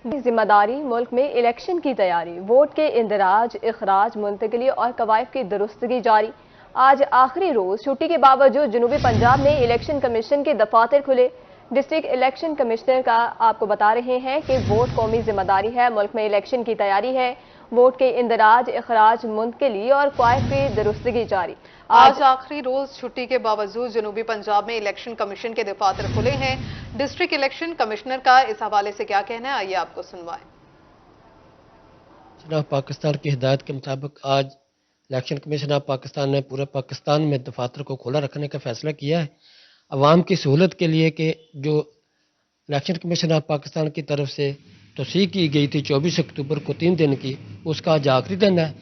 ذمہ داری ملک میں الیکشن کی تیاری، ووٹ کے اندراج، اخراج، منتقلی اور قوائف کی درستگی جاری۔ آج آخری روز چھٹی کے باوجود جنوبی پنجاب میں الیکشن کمیشن کے دفاتر کھلے۔ ڈسٹرکٹ الیکشن کمشنر کا آپ کو بتا رہے ہیں کہ ووٹ قومی ذمہ داری ہے، ملک میں الیکشن کی تیاری ہے، ووٹ کے اندراج، اخراج، منتقلی اور قوائف کی درستگی جاری۔ آج آخری روز چھٹی کے باوجود جنوبی پنجاب میں الیکشن کمیشن کے دفاتر کھلے ہیں۔ ڈسٹرکٹ الیکشن کمشنر کا اس حوالے سے کیا کہنا ہے، آئیے آپ کو سنوائیں۔ جناب، پاکستان کی ہدایت کے مطابق آج الیکشن کمیشن آف پاکستان نے پورے پاکستان میں دفاتر کو کھلا رکھنے کا فیصلہ کیا ہے، عوام کی سہولت کے لیے کہ جو الیکشن کمیشن آف پاکستان کی طرف سے توسیع کی گئی تھی 24 اکتوبر کو 3 دن کی، اس کا آج آخری دن ہے۔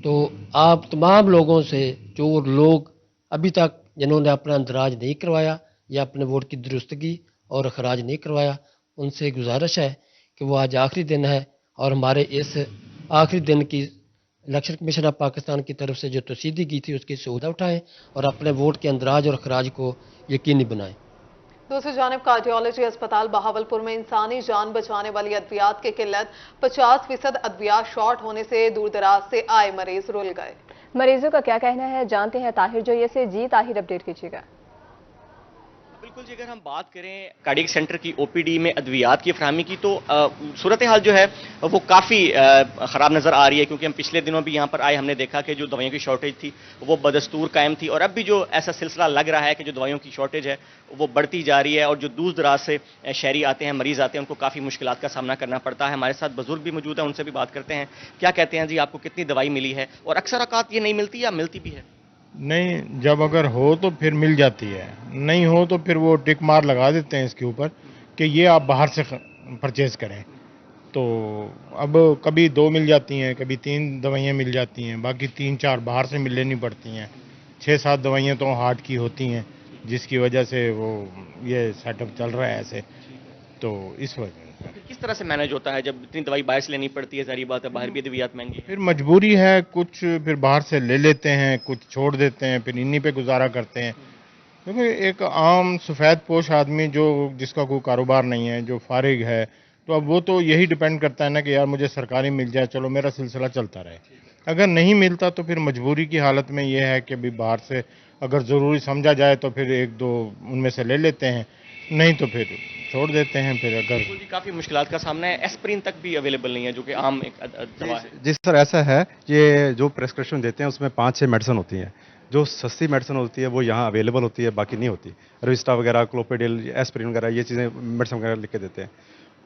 تو آپ تمام لوگوں سے، جو لوگ ابھی تک جنہوں نے اپنا اندراج نہیں کروایا یا اپنے ووٹ کی درستگی اور اخراج نہیں کروایا، ان سے گزارش ہے کہ وہ آج آخری دن ہے اور ہمارے اس آخری دن کی الیکشن کمیشن آف پاکستان کی طرف سے جو توسیع دی گئی تھی اس کی سہولت اٹھائیں اور اپنے ووٹ کے اندراج اور اخراج کو یقینی بنائیں۔ دوسری جانب کارڈیالوجی اسپتال بہاولپور میں انسانی جان بچانے والی ادویات کی قلت، 50% ادویات شارٹ ہونے سے دور دراز سے آئے مریض رول گئے۔ مریضوں کا کیا کہنا ہے، جانتے ہیں طاہر جویہ سے۔ جی طاہر، اپڈیٹ کیجیے گا۔ بالکل جی، اگر ہم بات کریں کارڈیک سینٹر کی او پی ڈی میں ادویات کی فراہمی کی تو صورتحال جو ہے وہ کافی خراب نظر آ رہی ہے، کیونکہ ہم پچھلے دنوں بھی یہاں پر آئے، ہم نے دیکھا کہ جو دوائیوں کی شارٹیج تھی وہ بدستور قائم تھی، اور اب بھی جو ایسا سلسلہ لگ رہا ہے کہ جو دوائیوں کی شارٹیج ہے وہ بڑھتی جا رہی ہے، اور جو دور دراز سے شہری آتے ہیں، مریض آتے ہیں، ان کو کافی مشکلات کا سامنا کرنا پڑتا ہے۔ ہمارے ساتھ بزرگ بھی موجود ہیں، ان سے بھی بات کرتے ہیں۔ کیا کہتے ہیں جی، آپ کو کتنی دوائی ملی ہے، اور اکثر اوقات یہ نہیں ملتی یا ملتی بھی ہے؟ نہیں، جب اگر ہو تو پھر مل جاتی ہے، نہیں ہو تو پھر وہ ٹک مار لگا دیتے ہیں اس کے اوپر کہ یہ آپ باہر سے پرچیز کریں۔ تو اب کبھی 2 مل جاتی ہیں، کبھی 3 دوائیاں مل جاتی ہیں، باقی 3-4 باہر سے مل لینی پڑتی ہیں۔ 6-7 دوائیاں تو ہارٹ کی ہوتی ہیں، جس کی وجہ سے وہ یہ سیٹ اپ چل رہا ہے ایسے، تو اس وجہ سے کس طرح سے مینج ہوتا ہے جب اتنی دوائی باہر سے لینی پڑتی ہے؟ ظاہری بات ہے باہر بھی ادویات مہنگی ہیں۔ پھر مجبوری ہے، کچھ پھر باہر سے لے لیتے ہیں، کچھ چھوڑ دیتے ہیں، پھر انہی پہ گزارا کرتے ہیں، کیونکہ ایک عام سفید پوش آدمی جس کا کوئی کاروبار نہیں ہے، جو فارغ ہے، تو اب وہ تو یہی ڈیپینڈ کرتا ہے نا کہ یار مجھے سرکاری مل جائے، چلو میرا سلسلہ چلتا رہے۔ اگر نہیں ملتا تو پھر مجبوری کی حالت میں یہ ہے کہ بھی باہر سے اگر ضروری سمجھا جائے تو پھر 1-2 ان میں سے لے لیتے ہیں، نہیں تو پھر چھوڑ دیتے ہیں۔ پھر اگر کافی مشکلات کا سامنا ہے، ایسپرین تک بھی اویلیبل نہیں ہے جو کہ عام ایک دوا ہے۔ جس طرح ایسا ہے، یہ جو پریسکرپشن دیتے ہیں اس میں 5-6 میڈیسن ہوتی ہیں، جو سستی میڈیسن ہوتی ہے وہ یہاں اویلیبل ہوتی ہے، باقی نہیں ہوتی۔ رویسٹا وغیرہ، کلوپیڈل، ایسپرین وغیرہ، یہ چیزیں میڈیسن وغیرہ لکھ کے دیتے ہیں۔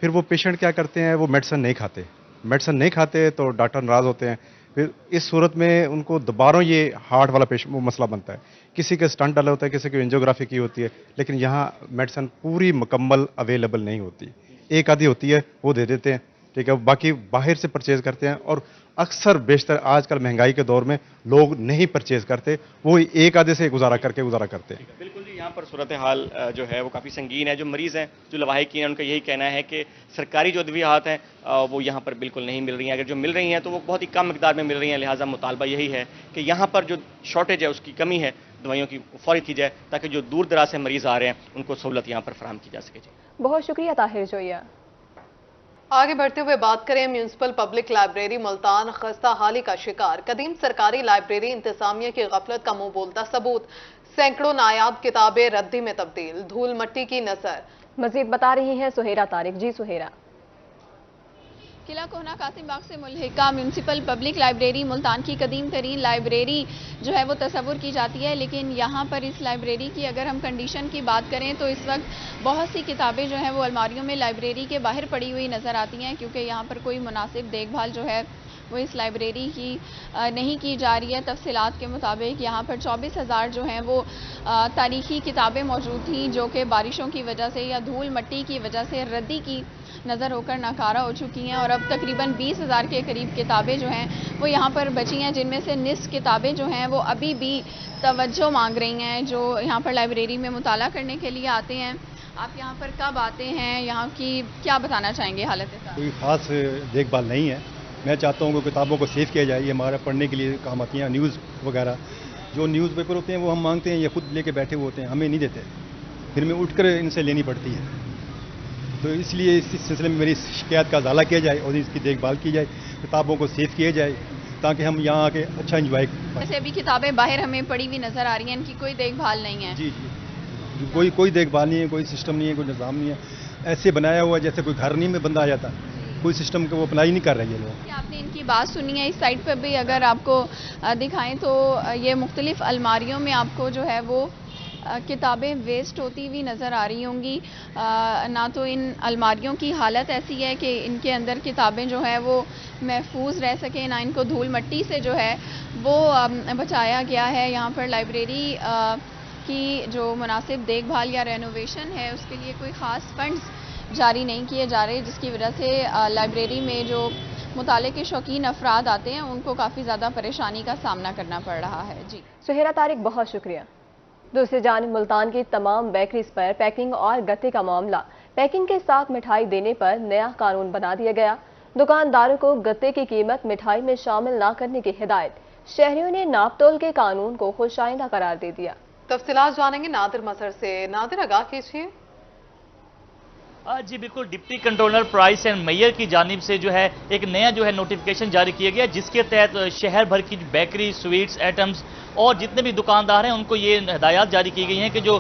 پھر وہ پیشنٹ کیا کرتے ہیں، وہ میڈیسن نہیں کھاتے تو ڈاکٹر ناراض ہوتے ہیں۔ پھر اس صورت میں ان کو دوبارہ یہ ہارٹ والا وہ مسئلہ بنتا ہے، کسی کے اسٹنٹ ڈالا ہوتا ہے، کسی کی انجیوگرافی کی ہوتی ہے، لیکن یہاں میڈیسن پوری مکمل اویلیبل نہیں ہوتی، ایک آدھی ہوتی ہے وہ دے دیتے ہیں، ٹھیک ہے، باقی باہر سے پرچیز کرتے ہیں، اور اکثر بیشتر آج کل مہنگائی کے دور میں لوگ نہیں پرچیز کرتے، وہ ایک آدھے سے گزارا کرتے ہیں۔ بالکل جی، یہاں پر صورتحال جو ہے وہ کافی سنگین ہے۔ جو مریض ہیں، جو لواحقین ہیں، ان کا یہی کہنا ہے کہ سرکاری جو ادویات ہیں وہ یہاں پر بالکل نہیں مل رہی ہیں، اگر جو مل رہی ہیں تو وہ بہت ہی کم مقدار میں مل رہی ہیں، لہٰذا مطالبہ یہی ہے کہ یہاں پر جو شارٹیج ہے، اس کی کمی ہے، دوائیوں کی فوری کی جائے تاکہ جو دور دراز سے مریض آ رہے ہیں ان کو سہولت یہاں پر فراہم کی جا سکے۔ جی بہت شکریہ طاہر جویہ۔ آگے بڑھتے ہوئے بات کریں میونسپل پبلک لائبریری ملتان خستہ حالی کا شکار، قدیم سرکاری لائبریری انتظامیہ کی غفلت کا منہ بولتا ثبوت، سینکڑوں نایاب کتابیں ردی میں تبدیل، دھول مٹی کی نظر۔ مزید بتا رہی ہیں سہیرہ طارق۔ جی سہیرہ۔ قلعہ کوہنا قاسم باغ سے ملحقہ میونسپل پبلک لائبریری ملتان کی قدیم ترین لائبریری جو ہے وہ تصور کی جاتی ہے، لیکن یہاں پر اس لائبریری کی اگر ہم کنڈیشن کی بات کریں تو اس وقت بہت سی کتابیں جو ہیں وہ الماریوں میں لائبریری کے باہر پڑی ہوئی نظر آتی ہیں، کیونکہ یہاں پر کوئی مناسب دیکھ بھال جو ہے وہ اس لائبریری کی نہیں کی جا رہی ہے۔ تفصیلات کے مطابق یہاں پر 24,000 جو ہیں وہ تاریخی کتابیں موجود تھیں، جو کہ بارشوں کی وجہ سے یا دھول مٹی کی وجہ سے ردی کی نظر ہو کر ناکارہ ہو چکی ہیں، اور اب تقریباً 20,000 کے قریب کتابیں جو ہیں وہ یہاں پر بچی ہیں، جن میں سے نصف کتابیں جو ہیں وہ ابھی بھی توجہ مانگ رہی ہیں جو یہاں پر لائبریری میں مطالعہ کرنے کے لیے آتے ہیں۔ آپ یہاں پر کب آتے ہیں، یہاں کی کیا بتانا چاہیں گے حالت؟ کوئی خاص دیکھ بھال نہیں ہے، میں چاہتا ہوں کہ کتابوں کو سیو کیا جائے، یہ ہمارا پڑھنے کے لیے کام آتی ہیں۔ نیوز وغیرہ جو نیوز پیپر ہوتے ہیں وہ ہم مانگتے ہیں، یہ خود لے کے بیٹھے ہوتے ہیں، ہمیں نہیں دیتے، پھر میں اٹھ کر ان سے لینی پڑتی ہے۔ تو اس لیے اس سلسلے میں میری شکایت کا ازالہ کیا جائے اور اس کی دیکھ بھال کی جائے، کتابوں کو سیو کیا جائے تاکہ ہم یہاں آ کے اچھا انجوائے کریں۔ جیسے ابھی کتابیں باہر ہمیں پڑی ہوئی نظر آ رہی ہیں، ان کی کوئی دیکھ بھال نہیں ہے۔ جی جی، کوئی دیکھ بھال نہیں ہے، کوئی سسٹم نہیں ہے، کوئی نظام نہیں ہے، ایسے بنایا ہوا ہے جیسے کوئی گھر نہیں میں بندہ آ جاتا، کوئی سسٹم کو وہ اپلائی نہیں کر رہے ہیں لوگ۔ آپ نے ان کی بات سنی ہے، اس سائٹ پہ بھی اگر آپ کو دکھائیں تو یہ مختلف الماریوں میں آپ کو جو ہے وہ کتابیں ویسٹ ہوتی ہوئی نظر آ رہی ہوں گی۔ نہ تو ان الماریوں کی حالت ایسی ہے کہ ان کے اندر کتابیں جو ہے وہ محفوظ رہ سکیں، نہ ان کو دھول مٹی سے جو ہے وہ بچایا گیا ہے۔ یہاں پر لائبریری کی جو مناسب دیکھ بھال یا رینوویشن ہے اس کے لیے کوئی خاص فنڈز جاری نہیں کیے جا رہے، جس کی وجہ سے لائبریری میں جو مطالعے کے شوقین افراد آتے ہیں ان کو کافی زیادہ پریشانی کا سامنا کرنا پڑ رہا ہے۔ جی سہیرا طارق، بہت شکریہ۔ دوسری جانب ملتان کی تمام بیکریز پر پیکنگ اور گتے کا معاملہ، پیکنگ کے ساتھ مٹھائی دینے پر نیا قانون بنا دیا گیا۔ دکانداروں کو گتے کی قیمت مٹھائی میں شامل نہ کرنے کی ہدایت۔ شہریوں نے ناپ تول کے قانون کو خوش آئندہ قرار دے دیا۔ تفصیلات جانیں گے نادر مظہر سے۔ نادر، آگاہ کیجیے۔ جی بالکل، deputy controller price and mayor کی جانب سے جو ہے ایک نیا جو ہے نوٹیفیکیشن جاری کیا گیا، جس کے تحت شہر بھر کی بیکری، سویٹس آئٹمز اور جتنے بھی دکاندار ہیں ان کو یہ ہدایات جاری کی گئی ہیں کہ جو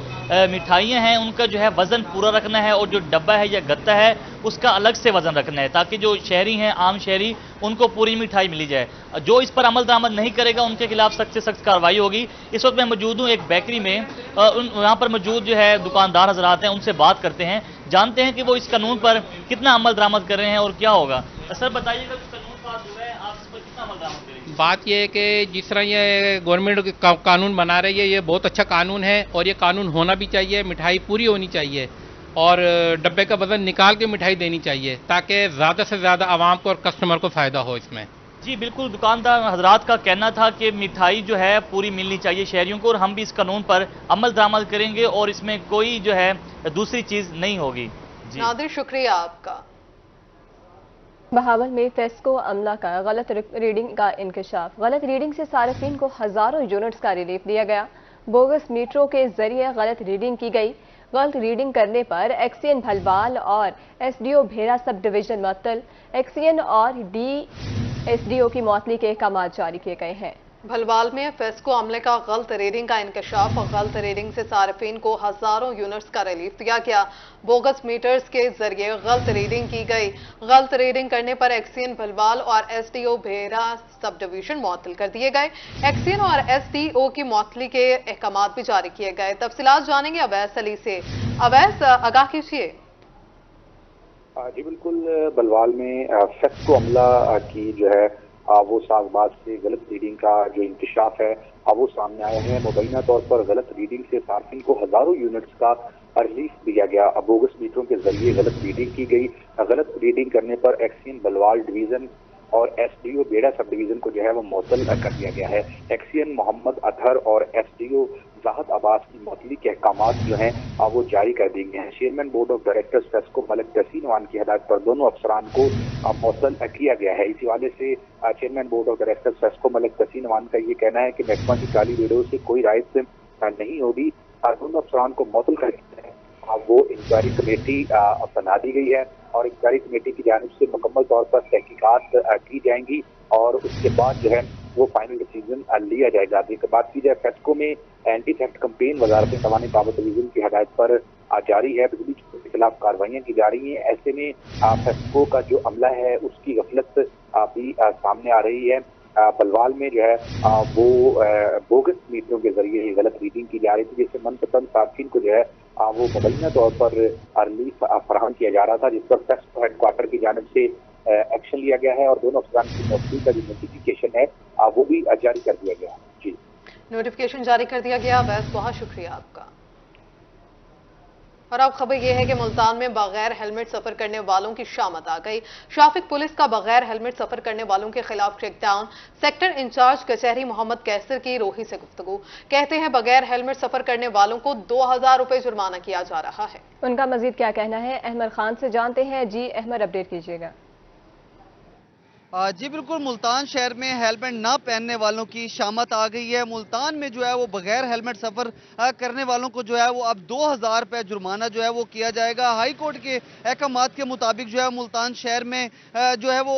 مٹھائیاں ہیں ان کا جو ہے وزن پورا رکھنا ہے، اور جو ڈبہ ہے یا گتا ہے اس کا الگ سے وزن رکھنا ہے، تاکہ جو شہری ہیں، عام شہری، ان کو پوری مٹھائی ملی جائے۔ جو اس پر عمل درآمد نہیں کرے گا ان کے خلاف سخت سے سخت کارروائی ہوگی۔ اس وقت میں موجود ہوں ایک بیکری میں، یہاں پر موجود جو ہے دکاندار حضرات ہیں، ان سے بات کرتے ہیں، جانتے ہیں کہ وہ اس قانون پر کتنا عمل درآمد کر رہے ہیں اور کیا ہوگا۔ سر بتائیے گا قانون پاس ہوا ہے، آپ اس پر کتنا عمل درآمد کریں گے؟ بات یہ ہے کہ جس طرح یہ گورنمنٹ قانون بنا رہی ہے یہ بہت اچھا قانون ہے، اور یہ قانون ہونا بھی چاہیے، مٹھائی پوری ہونی چاہیے، اور ڈبے کا وزن نکال کے مٹھائی دینی چاہیے تاکہ زیادہ سے زیادہ عوام کو اور کسٹمر کو فائدہ ہو اس میں۔ جی بالکل، دکاندار حضرات کا کہنا تھا کہ مٹھائی جو ہے پوری ملنی چاہیے شہریوں کو، اور ہم بھی اس قانون پر عمل درآمد کریں گے اور اس میں کوئی جو ہے دوسری چیز نہیں ہوگی۔ جی نادر، شکریہ آپ کا۔ بہاول میں فیسکو عملہ کا غلط ریڈنگ کا انکشاف۔ غلط ریڈنگ سے صارفین کو ہزاروں یونٹس کا ریلیف دیا گیا۔ بوگس میٹروں کے ذریعے غلط ریڈنگ کی گئی۔ غلط ریڈنگ کرنے پر ایکسین بھلوال اور ایس ڈی او بھیرا سب ڈویژن معطل۔ ایکسین اور ڈی ایس ڈی او کی معطلی کے احکامات جاری کیے گئے ہیں۔ بھلوال میں فیسکو عملے کا غلط ریڈنگ کا انکشاف اور غلط ریڈنگ سے صارفین کو ہزاروں یونٹس کا ریلیف دیا گیا۔ بوگس میٹرز کے ذریعے غلط ریڈنگ کی گئی۔ غلط ریڈنگ کرنے پر ایکسین بھلوال اور ایس ڈی او بھیرا سب ڈویژن معطل کر دیے گئے۔ ایکسین اور ایس ڈی او کی معطلی کے احکامات بھی جاری کیے گئے۔ تفصیلات جانیں گے اویس علی سے۔ اویس، آگاہ کیجیے۔ جی بالکل، بلوال میں فیسکو عملہ کی جو ہے وہ ساز باز سے غلط ریڈنگ کا جو انکشاف ہے وہ سامنے آیا ہے۔ مبینہ طور پر غلط ریڈنگ سے صارفین کو ہزاروں یونٹس کا ریلیف دیا گیا۔ بوگس میٹروں کے ذریعے غلط ریڈنگ کی گئی۔ غلط ریڈنگ کرنے پر ایکسین بلوال ڈویژن اور ایس ڈی او بیڑا سب ڈویژن کو جو ہے وہ معطل کر دیا گیا ہے۔ ایکسین محمد اطہر اور ایس ڈی او زاہد عباس کی معطلی کے احکامات جو ہیں وہ جاری کر دیے گئے ہیں۔ Chairman board of directors FESCO Malik Tehseen کی ہدایت پر دونوں افسران کو معطل کیا گیا ہے۔ اسی حوالے سے chairman board of directors FESCO Malik Tehseen کا یہ کہنا ہے کہ محکمہ کی کالی ریڈیو سے کوئی رعایت نہیں ہوگی۔ دونوں افسران کو معطل کر دیا ہے۔ وہ انکوائری کمیٹی بنا دی گئی ہے اور انکوائری کمیٹی کی جانب سے مکمل طور پر تحقیقات کی جائیں گی اور اس کے بعد جو ہے وہ فائنل ڈیسیژن لیا جائے گا۔ بات کی جائے فیسکو میں اینٹی تھیفٹ کمپین وزارت توانائی پاور ڈویژن کی ہدایت پر جاری ہے۔ بجلی چوروں کے خلاف کارروائیاں کی جا رہی ہیں۔ ایسے میں فیسکو کا جو عملہ ہے اس کی غفلت بھی سامنے آ رہی ہے۔ بلوال میں جو ہے وہ بوگس میٹروں کے ذریعے یہ غلط ریڈنگ کی جا رہی تھی، جس سے من پسند صارفین کو جو ہے وہ مبینہ طور پر ریلیف فراہم کیا جا رہا تھا، جس پر فیسکو ہیڈ کوارٹر کی جانب سے ایکشن لیا گیا ہے اور دونوں افسران کی معطلی کا جو نوٹیفیکیشن ہے وہ بھی جاری کر دیا گیا ہے۔ جی نوٹیفیکیشن جاری کر دیا گیا۔ ویس، بہت شکریہ آپ کا۔ اور اب خبر یہ ہے کہ ملتان میں بغیر ہیلمٹ سفر کرنے والوں کی شامت آ گئی۔ ٹریفک پولیس کا بغیر ہیلمٹ سفر کرنے والوں کے خلاف کریک ڈاؤن۔ سیکٹر انچارج کچہری محمد کیسر کی روحی سے گفتگو۔ کہتے ہیں بغیر ہیلمٹ سفر کرنے والوں کو 2000 روپے جرمانہ کیا جا رہا ہے۔ ان کا مزید کیا کہنا ہے، احمد خان سے جانتے ہیں۔ جی احمد، اپڈیٹ کیجیے گا۔ جی بالکل، ملتان شہر میں ہیلمٹ نہ پہننے والوں کی شامت آ گئی ہے۔ ملتان میں جو ہے وہ بغیر ہیلمٹ سفر کرنے والوں کو جو ہے وہ اب 2000 روپے جرمانہ جو ہے وہ کیا جائے گا۔ ہائی کورٹ کے احکامات کے مطابق جو ہے ملتان شہر میں جو ہے وہ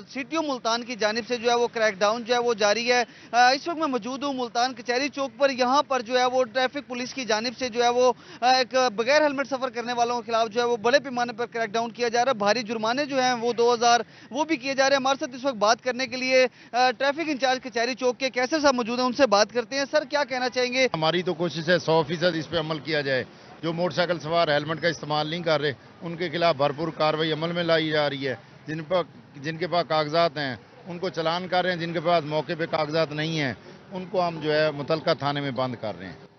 سٹی آف ملتان کی جانب سے جو ہے وہ کریک ڈاؤن جو ہے وہ جاری ہے۔ اس وقت میں موجود ہوں ملتان کچہری چوک پر، یہاں پر جو ہے وہ ٹریفک پولیس کی جانب سے جو ہے وہ ایک بغیر ہیلمٹ سفر کرنے والوں کے خلاف جو ہے وہ بڑے پیمانے پر کریک ڈاؤن کیا جا رہا ہے۔ بھاری جرمانے جو ہیں وہ 2000 وہ بھی کیے جا رہے ہیں۔ ہمارے ساتھ اس وقت بات کرنے کے لیے ٹریفک انچارج کچہری چوک کے کیسر صاحب موجود ہیں، ان سے بات کرتے ہیں۔ سر کیا کہنا چاہیں گے؟ ہماری تو کوشش ہے 100% اس پہ عمل کیا جائے۔ جو موٹر سائیکل سوار ہیلمٹ کا استعمال نہیں کر رہے ان کے خلاف بھرپور کارروائی عمل میں لائی جا رہی ہے۔ جن کے پاس کاغذات ہیں ان کو چلان کر رہے ہیں، جن کے پاس موقع پہ کاغذات نہیں ہیں ان کو ہم جو ہے متعلقہ تھانے میں بند کر رہے ہیں۔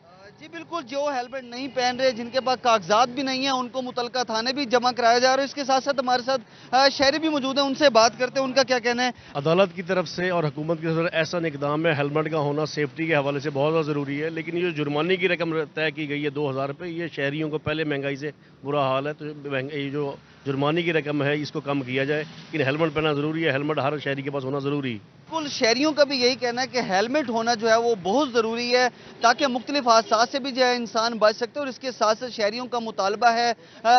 جی بالکل، جو ہیلمٹ نہیں پہن رہے، جن کے پاس کاغذات بھی نہیں ہیں، ان کو متعلقہ تھانے بھی جمع کرایا جا رہا ہے۔ اس کے ساتھ ساتھ ہمارے ساتھ شہری بھی موجود ہیں، ان سے بات کرتے ہیں، ان کا کیا کہنا ہے؟ عدالت کی طرف سے اور حکومت کی طرف سے ایسا اقدام ہے، ہیلمٹ کا ہونا سیفٹی کے حوالے سے بہت زیادہ ضروری ہے، لیکن یہ جو جرمانے کی رقم طے کی گئی ہے 2000 روپے، یہ شہریوں کو پہلے مہنگائی سے برا حال ہے، تو یہ جو جرمانے کی رقم ہے اس کو کم کیا جائے، لیکن ہیلمٹ پہننا ضروری ہے، ہیلمٹ ہر شہری کے پاس ہونا ضروری ہے۔ بالکل، شہریوں کا بھی یہی کہنا ہے کہ ہیلمٹ ہونا جو ہے وہ بہت ضروری ہے تاکہ مختلف حادثات سے بھی جو ہے انسان بچ سکتے ہیں، اور اس کے ساتھ ساتھ شہریوں کا مطالبہ ہے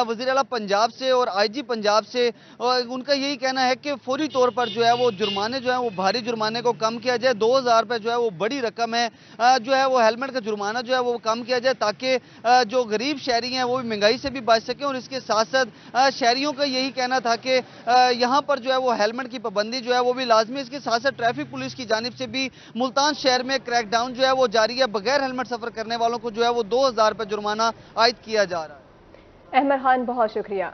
وزیر اعلیٰ پنجاب سے اور آئی جی پنجاب سے، اور ان کا یہی کہنا ہے کہ فوری طور پر جو ہے وہ جرمانے جو ہیں وہ بھاری جرمانے کو کم کیا جائے۔ 2000 روپے جو ہے وہ بڑی رقم ہے، جو ہے وہ ہیلمٹ کا جرمانہ جو ہے وہ کم کیا جائے تاکہ جو غریب شہری ہیں وہ بھی مہنگائی سے بھی بچ سکیں، اور اس کے ساتھ ساتھ شہریوں کا یہی کہنا تھا کہ یہاں پر جو ہے وہ ہیلمٹ کی پابندی جو ہے وہ بھی لازمی ہے۔ اس کے ساتھ ساتھ ٹریفک پولیس کی جانب سے بھی ملتان شہر میں کریک ڈاؤن جو ہے وہ جاری ہے، بغیر ہیلمٹ سفر کرنے والوں کو جو ہے وہ 2000 روپے جرمانہ عائد کیا جا رہا ہے۔ احمد خان، بہت شکریہ۔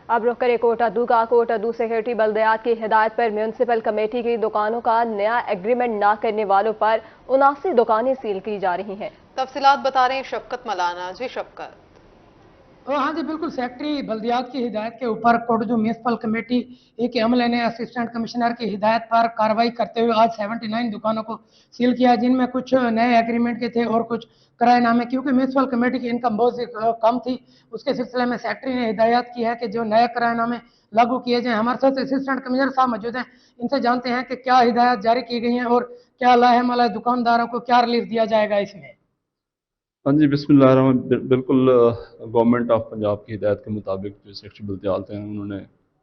اب رخ کرے کوٹا دو کا۔ کوٹا دو سیکریٹری بلدیات کی ہدایت پر میونسپل کمیٹی کی دکانوں کا نیا ایگریمنٹ نہ کرنے والوں پر 79 دکانیں سیل کی جا رہی ہیں۔ تفصیلات بتا رہے ہیں شفقت ملانا۔ جی شفقت۔ ہاں جی بالکل، سیکٹری بلدیات کی ہدایت کے اوپر کوٹا میونسپل کمیٹی کے عملے نے اسسٹنٹ کمشنر کی ہدایت پر کارروائی کرتے ہوئے آج 79 دکانوں کو سیل کیا، جن میں کچھ نئے ایگریمنٹ کے تھے اور کچھ کرائے نامے، کیونکہ میونسپل کمیٹی کی انکم بہت کم تھی۔ اس کے سلسلے میں سیکٹری نے ہدایت کی ہے کہ جو نئے کرائے نامے لاگو کیے جائیں۔ ہمارے ساتھ اسسٹنٹ کمشنر صاحب موجود ہیں، ان سے جانتے ہیں کہ کیا ہدایت جاری کی گئی ہیں اور کیا لاہم علیہ دکانداروں کو کیا ریلیف دیا جائے گا اس میں۔ ہاں جی، بسم اللہ الرحمن الرحیم۔ بالکل گورنمنٹ آف پنجاب کی ہدایت کے مطابق جو سیکٹری بلدیات ہیں انہوں نے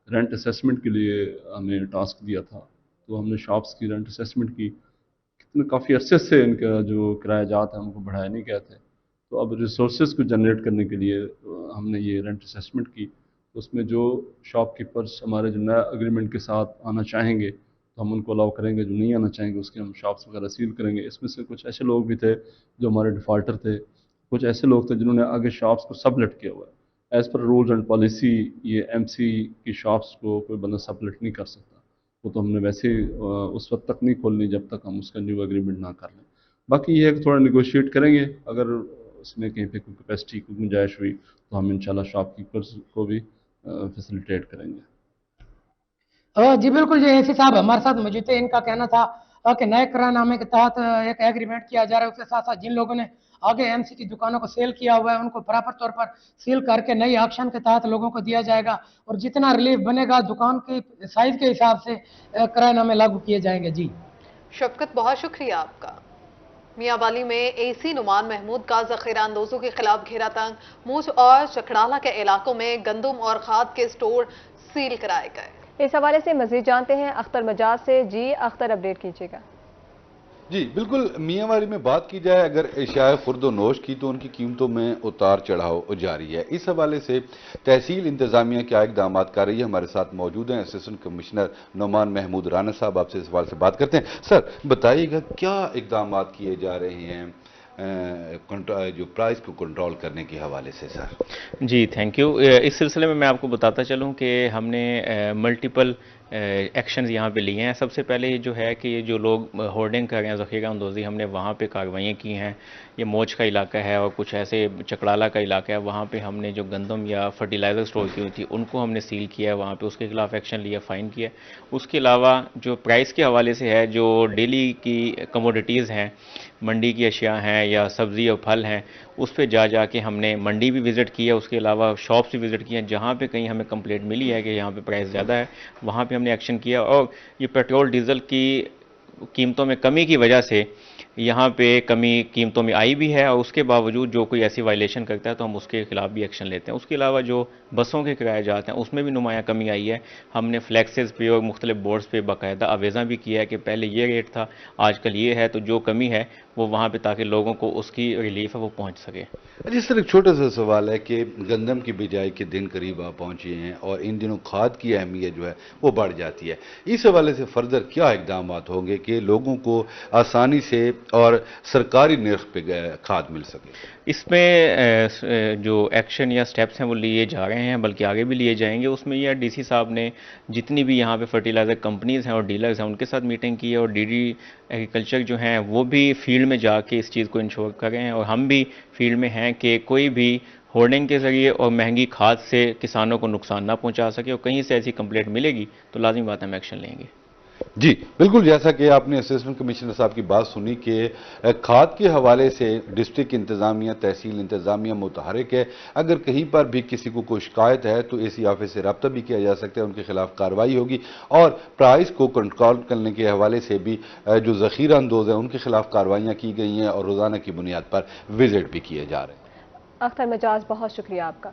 رینٹ اسیسمنٹ کے لیے ہمیں ٹاسک دیا تھا، تو ہم نے شاپس کی رینٹ اسیسمنٹ کی۔ کافی عرصے سے ان کا جو کرایہ جات ہیں ان کو بڑھائے نہیں گئے تھے، تو اب ریسورسز کو جنریٹ کرنے کے لیے ہم نے یہ رینٹ اسیسمنٹ کی۔ اس میں جو شاپ کیپرز ہمارے جو نیا اگریمنٹ کے ساتھ آنا چاہیں گے تو ہم ان کو الاؤ کریں گے، جو نہیں آنا چاہیں گے اس کے ہم شاپس وغیرہ سیل کریں گے۔ اس میں سے کچھ ایسے لوگ بھی تھے جو ہمارے ڈیفالٹر تھے، کچھ ایسے لوگ تھے جنہوں نے آگے شاپس کو سب لیٹ کیا ہوا ہے۔ As per rules and policy یہ ایم سی کی شاپس کو کوئی بندہ سب لیٹ نہیں کر سکتا، وہ تو ہم نے ویسے اس وقت تک نہیں کھولنی جب تک ہم اس کا نیو ایگریمنٹ نہ کر لیں۔ باقی یہ ہے کہ تھوڑا نیگوشیٹ کریں گے، اگر اس میں کہیں پہ کوئی کیپیسٹی کی گنجائش ہوئی تو ہم انشاءاللہ شاپ کیپرز کو بھی فیسیلیٹیٹ کریں گے۔ جی بالکل، یہ ایسی صاحب ہمارے ساتھ موجود تھے، ان کا کہنا تھا کہ نئے کرایہ نامے کے تحت ایک ایگریمنٹ کیا جا رہا ہے، اس کے ساتھ ساتھ جن لوگوں نے آگے ایم سی کی دکانوں کو سیل کیا ہوا ہے ان کو پراپر طور پر سیل کر کے نئی آکشن کے تحت لوگوں کو دیا جائے گا، اور جتنا ریلیف بنے گا دکان کی سائز کے حساب سے کرایہ نامے لاگو کیے جائیں گے۔ جی شفقت، بہت شکریہ آپ کا۔ میاں والی میں اے سی نعمان محمود کا ذخیرہ اندوزوں کے خلاف گھیرا تنگ، موج اور چکڑالہ کے علاقوں میں گندم اور کھاد کے سٹور سیل کرائے گئے۔ اس حوالے سے مزید جانتے ہیں اختر مجاز سے۔ جی اختر، اپڈیٹ کیجیے گا۔ جی بالکل، میاں والی میں بات کی جائے اگر اشیاء خرد و نوش کی تو ان کی قیمتوں میں اتار چڑھاؤ جاری ہے۔ اس حوالے سے تحصیل انتظامیہ کیا اقدامات کر رہی ہے، ہمارے ساتھ موجود ہیں اسسٹنٹ کمشنر نعمان محمود رانا صاحب، آپ سے اس حوالے سے بات کرتے ہیں۔ سر بتائیے گا کیا اقدامات کیے جا رہے ہیں جو پرائز کو کنٹرول کرنے کے حوالے سے؟ سر جی تھینک یو۔ اس سلسلے میں آپ کو بتاتا چلوں کہ ہم نے ملٹیپل ایکشنز یہاں پہ لیے ہیں۔ سب سے پہلے جو ہے کہ جو لوگ ہورڈنگ کر رہے ہیں ذخیرہ اندوزی، ہم نے وہاں پہ کارروائیاں کی ہیں۔ یہ موچ کا علاقہ ہے اور کچھ ایسے چکڑالہ کا علاقہ ہے، وہاں پہ ہم نے جو گندم یا فرٹیلائزر اسٹور کی ہوئی تھی ان کو ہم نے سیل کیا ہے، وہاں پہ اس کے خلاف ایکشن لیا، فائن کیا۔ اس کے علاوہ جو پرائس کے حوالے سے ہے، جو ڈیلی کی کموڈیٹیز ہیں، منڈی کی اشیاء ہیں یا سبزی اور پھل ہیں، اس پہ جا کے ہم نے منڈی بھی وزٹ کیا، اس کے علاوہ شاپس بھی وزٹ کیا، جہاں پہ کہیں ہمیں کمپلینٹ ملی ہے کہ یہاں پہ پرائس زیادہ ہے، وہاں پہ ہم نے ایکشن کیا۔ اور یہ پیٹرول ڈیزل کی قیمتوں میں کمی کی وجہ سے یہاں پہ کمی قیمتوں میں آئی بھی ہے، اور اس کے باوجود جو کوئی ایسی وائلیشن کرتا ہے تو ہم اس کے خلاف بھی ایکشن لیتے ہیں۔ اس کے علاوہ جو بسوں کے کرایے جات ہیں اس میں بھی نمایاں کمی آئی ہے، ہم نے فلیکسز پہ اور مختلف بورڈز پہ باقاعدہ آویزاں بھی کیا ہے کہ پہلے یہ ریٹ تھا، آج کل یہ ہے، تو جو کمی ہے وہ وہاں پہ تاکہ لوگوں کو اس کی ریلیف ہے وہ پہنچ سکے۔ جس طرح ایک چھوٹا سا سوال ہے کہ گندم کی بجائی کے دن قریب آ پہنچے ہیں اور ان دنوں کھاد کی اہمیت جو ہے وہ بڑھ جاتی ہے، اس حوالے سے فردر کیا اقدامات ہوں گے کہ لوگوں کو آسانی سے اور سرکاری نرخ پہ کھاد مل سکے؟ اس میں جو ایکشن یا سٹیپس ہیں وہ لیے جا رہے ہیں، بلکہ آگے بھی لیے جائیں گے۔ اس میں یہ ڈی سی صاحب نے جتنی بھی یہاں پہ فرٹیلائزر کمپنیز ہیں اور ڈیلرز ہیں ان کے ساتھ میٹنگ کی ہے، اور ڈی ڈی ایگریکلچر جو ہیں وہ بھی فیلڈ میں جا کے اس چیز کو انشور کر رہے ہیں، اور ہم بھی فیلڈ میں ہیں کہ کوئی بھی ہورڈنگ کے ذریعے اور مہنگی کھاد سے کسانوں کو نقصان نہ پہنچا سکے، اور کہیں سے ایسی کمپلینٹ ملے گی تو لازمی بات ہم ایکشن لیں گے۔ جی بالکل، جیسا کہ آپ نے اسسٹنٹ کمشنر صاحب کی بات سنی کہ کھاد کے حوالے سے ڈسٹرکٹ انتظامیہ، تحصیل انتظامیہ متحرک ہے، اگر کہیں پر بھی کسی کو کوئی شکایت ہے تو اے سی آفس سے رابطہ بھی کیا جا سکتا ہے، ان کے خلاف کارروائی ہوگی، اور پرائس کو کنٹرول کرنے کے حوالے سے بھی جو ذخیرہ اندوز ہیں ان کے خلاف کارروائیاں کی گئی ہیں، اور روزانہ کی بنیاد پر وزٹ بھی کیے جا رہے ہیں۔ اختر مجاز، بہت شکریہ آپ کا۔